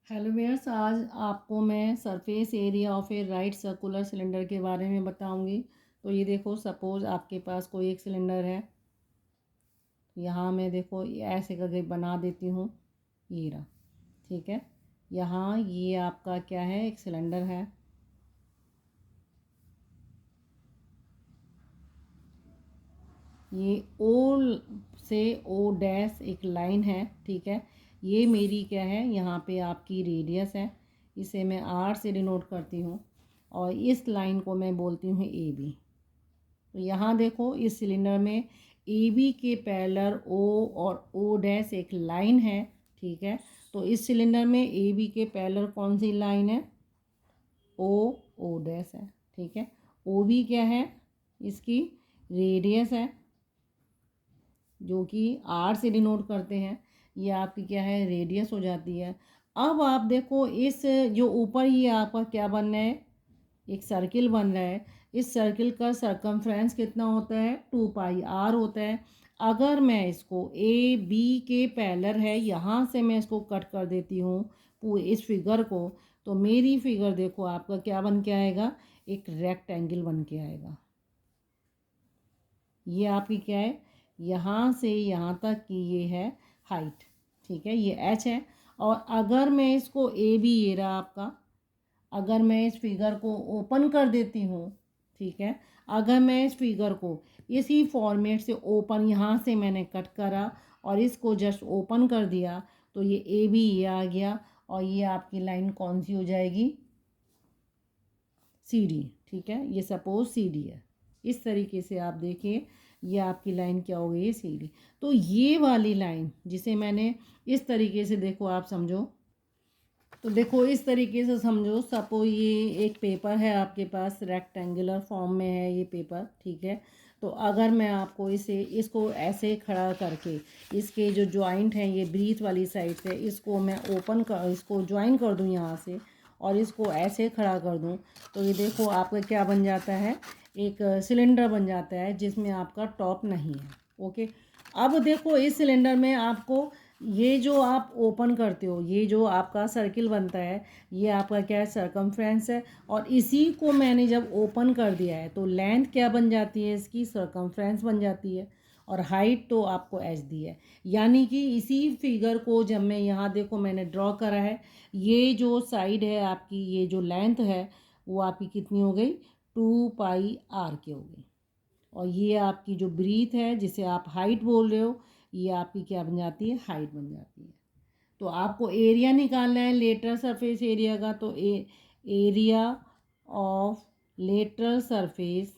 Hello viewers, आज आपको मैं surface area of A right circular cylinder के बारे में बताऊंगी। तो ये देखो, सपोज़ आपके पास कोई एक सिलेंडर है। यहाँ मैं देखो ऐसे करके बना देती हूँ। ये रहा, ठीक है। यहाँ ये आपका क्या है, एक सिलेंडर है। ये ओ से ओ डैश एक लाइन है, ठीक है। ये मेरी क्या है, यहाँ पे आपकी रेडियस है। इसे मैं आर से डिनोट करती हूँ और इस लाइन को मैं बोलती हूँ ए बी। तो यहाँ देखो, इस सिलेंडर में ए बी के पैरेलल ओ और ओ डैश एक लाइन है, ठीक है। तो इस सिलेंडर में ए बी के पैरेलल कौन सी लाइन है, ओ ओ डैश है, ठीक है। ओ बी क्या है, इसकी रेडियस है, जो कि आर से डिनोट करते हैं। ये आपकी क्या है, रेडियस हो जाती है। अब आप देखो, इस जो ऊपर ये आपका क्या बन रहा है, एक सर्किल बन रहा है। इस सर्किल का सरकमफ्रेंस कितना होता है, 2πr होता है। अगर मैं इसको ए बी के पैरेलल है, यहाँ से मैं इसको कट कर देती हूँ पूरे इस फिगर को, तो मेरी फिगर देखो आपका क्या बन के आएगा, एक रेक्टेंगल बन के आएगा। ये आपकी क्या है, यहाँ से यहाँ तक की ये है हाइट, ठीक है। ये एच है। और अगर मैं इसको ए बी, ये रहा आपका, अगर मैं इस फिगर को ओपन कर देती हूँ, ठीक है। अगर मैं इस फिगर को इसी फॉर्मेट से ओपन, यहाँ से मैंने कट करा और इसको जस्ट ओपन कर दिया, तो ये ए बी ये आ गया। और ये आपकी लाइन कौन सी हो जाएगी, सी डी, ठीक है। ये सपोज सी डी है। इस तरीके से आप देखिए, ये आपकी लाइन क्या हो गई, सी डी। तो ये वाली लाइन जिसे मैंने इस तरीके से, देखो आप समझो, तो देखो इस तरीके से समझो। सपोज ये एक पेपर है आपके पास, रेक्टेंगुलर फॉर्म में है ये पेपर, ठीक है। तो अगर मैं आपको इसको ऐसे खड़ा करके, इसके जो जॉइंट हैं ये ब्रीथ वाली साइड से, इसको मैं इसको ज्वाइन कर दूं यहाँ से, और इसको ऐसे खड़ा कर दूं, तो ये देखो आपका क्या बन जाता है, एक सिलेंडर बन जाता है जिसमें आपका टॉप नहीं है। ओके। अब देखो, इस सिलेंडर में आपको ये जो आप ओपन करते हो, ये जो आपका सर्किल बनता है, ये आपका क्या है, सरकमफ्रेंस है। और इसी को मैंने जब ओपन कर दिया है, तो लेंथ क्या बन जाती है, इसकी सरकमफ्रेंस बन जाती है। और हाइट तो आपको एच दी है। यानी कि इसी फिगर को जब मैं यहाँ देखो मैंने ड्रॉ करा है, ये जो साइड है आपकी, ये जो लेंथ है वो आपकी कितनी हो गई, 2πr की हो गई। और ये आपकी जो ब्रीथ है, जिसे आप हाइट बोल रहे हो, ये आपकी क्या बन जाती है, हाइट बन जाती है। तो आपको एरिया निकालना है लेटरल सरफेस एरिया का। तो एरिया ऑफ लेटरल सरफेस,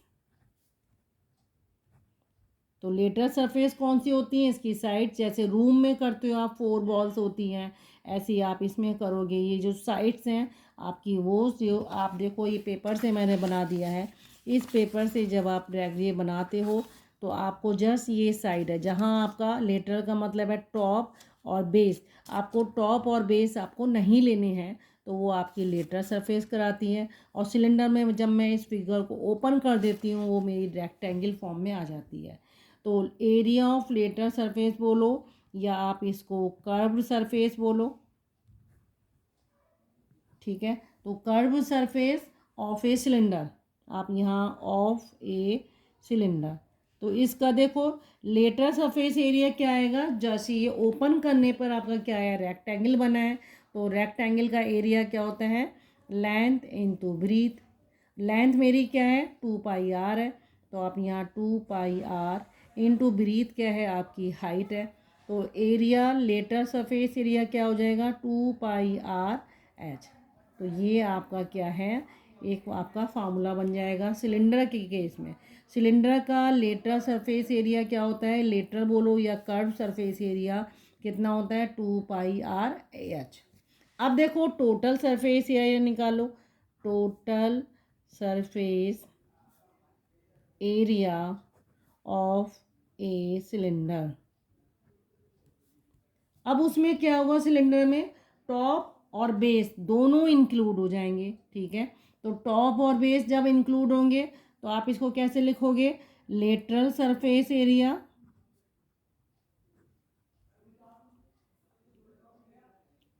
तो लेटरल सरफेस कौन सी होती है, इसकी साइड। जैसे रूम में करते हो आप, 4 वॉल्स होती हैं, ऐसे ही आप इसमें करोगे। ये जो साइड्स हैं आपकी, वो जो आप देखो, ये पेपर से मैंने बना दिया है। इस पेपर से जब आप ये बनाते हो, तो आपको जस्ट ये साइड है जहाँ आपका लेटरल का मतलब है टॉप और बेस। आपको टॉप और बेस आपको नहीं लेने हैं, तो वो आपकी लेटरल सरफेस कराती है। और सिलेंडर में जब मैं इस फिगर को ओपन कर देती हूँ, वो मेरी रेक्टेंगल फॉर्म में आ जाती है। तो एरिया ऑफ लेटरल सरफेस बोलो, या आप इसको कर्व्ड सरफेस बोलो, ठीक है। तो curve surface of a cylinder, आप यहाँ ऑफ ए सिलेंडर, तो इसका देखो लेटरल सरफेस एरिया क्या आएगा, जैसे ये ओपन करने पर आपका क्या है, रेक्टेंगल बना है। तो रेक्टेंगल का एरिया क्या होता है, लेंथ इनटू ब्रीथ। लेंथ मेरी क्या है, 2πr है। तो आप यहाँ 2πr इनटू ब्रीथ क्या है, आपकी हाइट है। तो एरिया लेटरल सरफेस एरिया क्या हो जाएगा, 2πr/h। तो ये आपका क्या है, एक आपका फार्मूला बन जाएगा सिलेंडर के केस में। सिलेंडर का लेटरल सरफेस एरिया क्या होता है, लेटरल बोलो या कर्व सरफेस एरिया कितना होता है, 2πr/h। अब देखो टोटल सरफेस एरिया निकालो। Total surface area of a cylinder. अब उसमें क्या हुआ, सिलेंडर में टॉप और बेस दोनों इंक्लूड हो जाएंगे, ठीक है। तो टॉप और बेस जब इंक्लूड होंगे, तो आप इसको कैसे लिखोगे, lateral surface area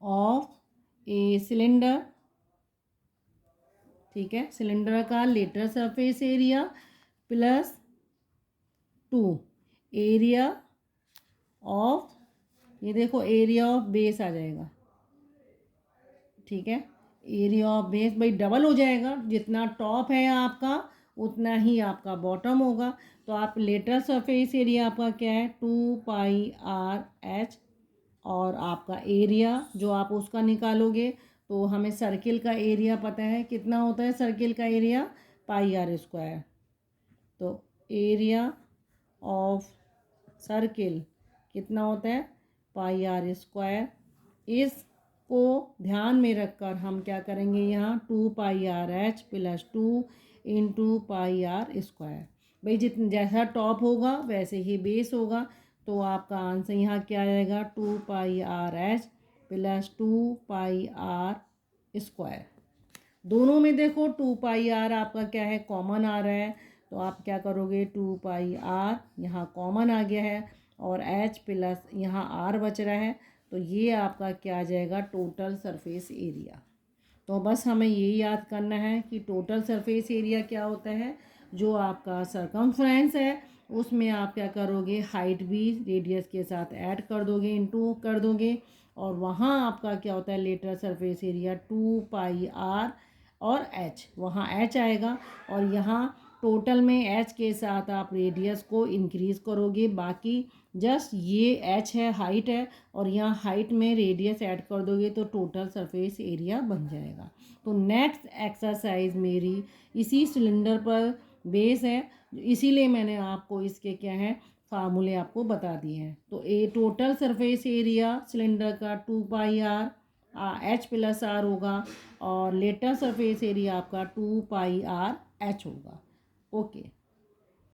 of a cylinder, ठीक है, सिलेंडर का lateral surface area plus 2 area of, ये देखो एरिया ऑफ बेस आ जाएगा, ठीक है, एरिया ऑफ बेस भाई डबल हो जाएगा, जितना टॉप है आपका उतना ही आपका बॉटम होगा। तो आप लेटरल सरफेस एरिया आपका क्या है 2πr/h, और आपका एरिया जो आप उसका निकालोगे तो हमें सर्किल का एरिया पता है कितना होता है, सर्किल का एरिया πr²। तो एरिया ऑफ सर्किल कितना होता है πr²। इसको ध्यान में रखकर हम क्या करेंगे, यहाँ 2πr/h प्लस 2 इंटू πr²। भाई जितना जैसा टॉप होगा वैसे ही बेस होगा, तो आपका आंसर यहाँ क्या आएगा 2πr/h प्लस 2πr²। दोनों में देखो 2πr आपका क्या है कॉमन आ रहा है, तो आप क्या करोगे 2πr यहाँ कॉमन आ गया है और h प्लस यहाँ r बच रहा है, तो ये आपका क्या आ जाएगा टोटल सरफेस एरिया। तो बस हमें ये याद करना है कि टोटल सरफेस एरिया क्या होता है, जो आपका सरकमफ्रेंस है उसमें आप क्या करोगे हाइट भी रेडियस के साथ ऐड कर दोगे, इनटू कर दोगे, और वहाँ आपका क्या होता है लेटरल सरफेस एरिया 2πr और h, वहाँ h आएगा, और यहाँ टोटल में h के साथ आप रेडियस को इंक्रीज़ करोगे, बाकी जस्ट ये h है हाइट है, और यहाँ हाइट में रेडियस ऐड कर दोगे तो टोटल सरफेस एरिया बन जाएगा। तो नेक्स्ट एक्सरसाइज मेरी इसी सिलेंडर पर बेस है, इसीलिए मैंने आपको इसके क्या है फार्मूले आपको बता दिए हैं। तो ए टोटल सरफेस एरिया सिलेंडर का 2πr/h प्लस r होगा, और लेटरल सरफेस एरिया आपका 2πr/h होगा। ओके।